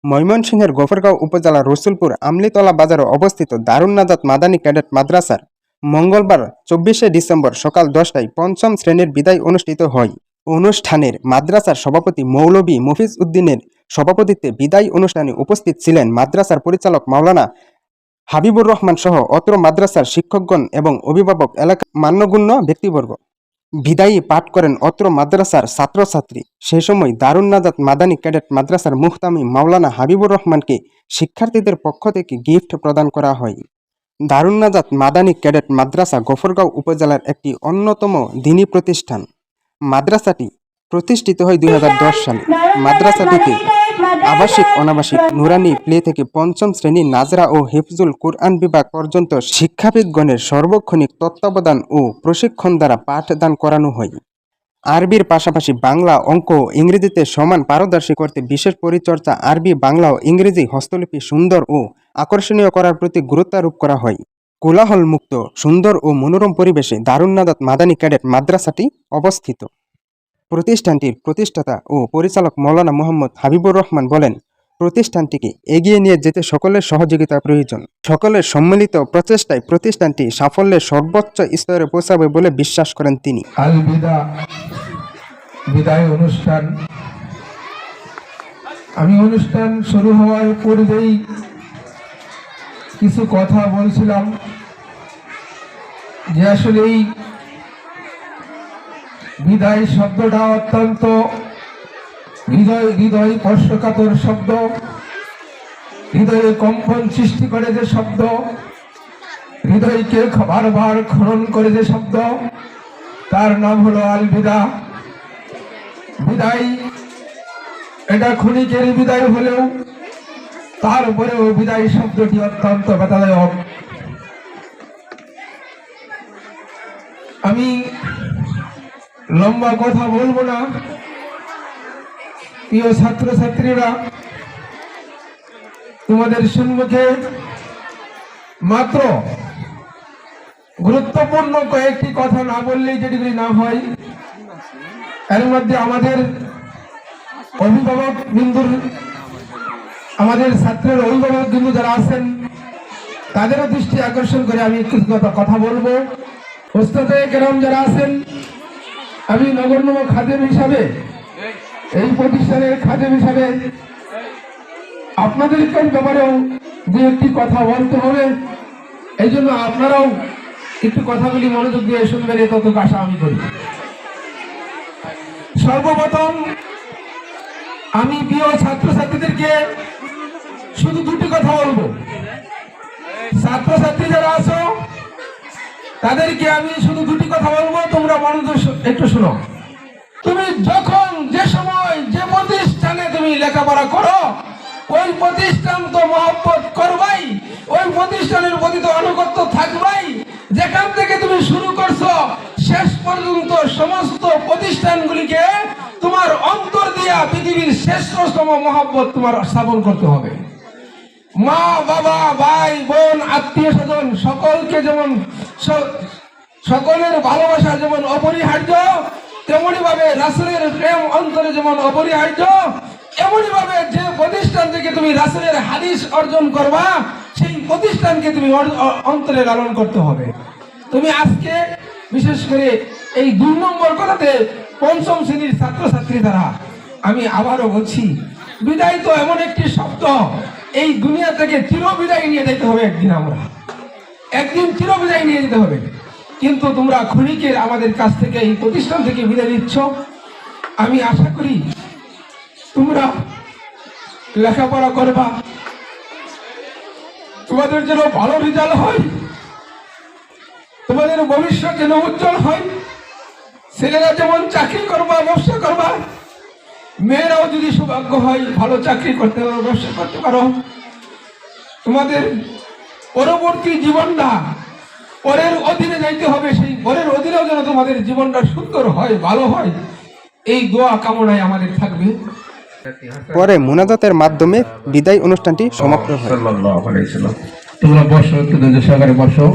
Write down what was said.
ময়মনসিংহের গফরগাঁও উপজেলার রসুলপুর আমলিতলা বাজারে অবস্থিত দারুন নাজাত মাদানী ক্যাডেট মাদ্রাসার মঙ্গলবার 24শে ডিসেম্বর সকাল 10টায় পঞ্চম শ্রেণীর বিদায় অনুষ্ঠিত হয়। অনুষ্ঠানের মাদ্রাসার সভাপতি মৌলভী মফিজ উদ্দিনের সভাপতিত্বে বিদায় অনুষ্ঠানে উপস্থিত ছিলেন মাদ্রাসার পরিচালক মাওলানা হাবিবুর রহমান সহ অত্র মাদ্রাসার শিক্ষকগণ এবং অভিভাবক এলাকার মান্যগণ্য ব্যক্তিবর্গ। বিদায়ী পাঠ করেন অত্র মাদ্রাসার ছাত্রছাত্রী। সে সময় দারুন নাজাত মাদানী ক্যাডেট মাদ্রাসার মুহতামিম মাওলানা হাবিবুর রহমানকে শিক্ষার্থীদের পক্ষ থেকে গিফট প্রদান করা হয়। দারুন নাজাত মাদানী ক্যাডেট মাদ্রাসা গফরগাঁও উপজেলার একটি অন্যতম দ্বীনী প্রতিষ্ঠান। মাদ্রাসাটি প্রতিষ্ঠিত হয় 2010 সালে। মাদ্রাসাটিতে আবাসিক অনাবাসিক নুরানি প্লে থেকে পঞ্চম শ্রেণী নাজরা ও হিফজুল কুরআন বিভাগ পর্যন্ত শিক্ষাবিদগণের সর্বক্ষণিক তত্ত্বাবধান ও প্রশিক্ষণ দ্বারা পাঠদান করানো হয়। আরবির পাশাপাশি বাংলা, অঙ্ক ও ইংরেজিতে সমান পারদর্শী করতে বিশেষ পরিচর্যা আরবি, বাংলা ও ইংরেজি হস্তলিপি সুন্দর ও আকর্ষণীয় করার প্রতি গুরুত্বারোপ করা হয়। কোলাহল মুক্ত, সুন্দর ও মনোরম পরিবেশে দারুন নাজাত মাদানী ক্যাডেট মাদ্রাসাটি অবস্থিত। প্রতিষ্ঠানটির প্রতিষ্ঠাতা ও পরিচালক মাওলানা মোহাম্মদ হাবিবুর রহমান বলেন, প্রতিষ্ঠানটিকে এগিয়ে নিয়ে যেতে সকলের সহযোগিতা প্রয়োজন। সকলের সম্মিলিত প্রচেষ্টায় প্রতিষ্ঠানটি সাফল্যের সর্বোচ্চ স্তরে পৌঁছাবে বলে বিশ্বাস করেন তিনি। বিদায় অনুষ্ঠান, আমি অনুষ্ঠান শুরু হওয়ার পূর্বেই কিছু কথা বলছিলাম যে আসলে এই বিদায় শব্দটা অত্যন্ত হৃদয় স্পর্শকাতর শব্দ, হৃদয়ে কম্পন সৃষ্টি করে যে শব্দ, হৃদয়কে বারবার খনন করে যে শব্দ, তার নাম হলো আল বিদা। বিদায় এটা ক্ষণিকের বিদায় হলেও তারপরেও বিদায় শব্দটি অত্যন্ত বেদনাদায়ক। আমি লম্বা কথা বলবো না। প্রিয় ছাত্রছাত্রীরা, তোমাদের সম্মুখে মাত্র গুরুত্বপূর্ণ কয়েকটি কথা না বললেই যেগুলি না হয়, এর মধ্যে আমাদের অভিভাবক বিন্দুর, আমাদের ছাত্রের অভিভাবক বিন্দু যারা আছেন তাদেরও দৃষ্টি আকর্ষণ করে আমি কিছু কথা বলবো। ওস্তাদে কেরাম যারা আছেন, আমি নগণ্য খাদেম হিসাবে, এই প্রতিষ্ঠানের খাদেম হিসাবে আপনাদের ব্যাপারেও দু একটি কথা বলতে হবে। এই জন্য আপনারাও একটু কথাগুলি মনোযোগ দিয়ে শুনবেন, ততটুকু আশা আমি করি। সর্বপ্রথম আমি প্রিয় ছাত্রছাত্রীদেরকে শুধু দুটি কথা বলবো। ছাত্রছাত্রী যারা আছো তাদেরকে আমি শুধু দুটি কথা বলবো, তোমরা মনোযোগ একটু শোনো। তুমি যখন যে সময় যে প্রতিষ্ঠানে তুমি লেখাপড়া করো, ওই প্রতিষ্ঠান তো মহব্বত করবাই, ওই প্রতিষ্ঠানের প্রতি তো আনুগত্য থাকবাই। যেখান থেকে তুমি শুরু করছো শেষ পর্যন্ত সমস্ত প্রতিষ্ঠানগুলিকে তোমার অন্তর দিয়া পৃথিবীর শ্রেষ্ঠতম মহব্বত তোমার স্থাপন করতে হবে। মা, বাবা, ভাই, বোন, আত্মীয় স্বজন সকলকে যেমন সকলের ভালোবাসা যেমন অপরিহার্য, তেমনি ভাবে রাসূলের প্রেম অন্তরে যেমন অপরিহার্য, এমনি ভাবে যে প্রতিষ্ঠান থেকে তুমি রাসূলের হাদিস অর্জন করবা, সেই প্রতিষ্ঠানকে তুমি অন্তরে লালন করতে হবে। তুমি আজকে বিশেষ করে এই 2 নম্বর কথাতে পঞ্চম শ্রেণীর ছাত্রছাত্রী দ্বারা আমি আবারও বলছি, বিদায় তো এমন একটি শব্দ, এই দুনিয়া থেকে চিরবিদায় নিয়ে যেতে হবে। একদিন চিরবিদায় নিয়ে যেতে হবে। কিন্তু তোমরা ক্ষণিকের আমাদের কাছ থেকে এই প্রতিষ্ঠান থেকে বিদায় নিচ্ছ। আমি আশা করি তোমরা লেখাপড়া করবা, তোমাদের যেন ভালো রেজাল্ট হয়, তোমাদের ভবিষ্যৎ যেন উজ্জ্বল হয়। ছেলেরা যেমন চাকরি করবা, ব্যবসা করবা, মেয়েরাও যদি সৌভাগ্য হয় ভালো চাকরি করতে পারো, ব্যবসা করতে পারো। তোমাদের পরবর্তী জীবনটা পরের অধীনে যাইতে হবে, সেই পরের অধীনেও যেন তোমাদের জীবনটা সুন্দর হয়, ভালো হয়, এই দোয়া কামনায় আমাদের থাকবে। পরে মুনাজাতের মাধ্যমে বিদায় অনুষ্ঠানটি সমাপ্ত হয়। তোমরা বসো, একটু সহকারে বসো।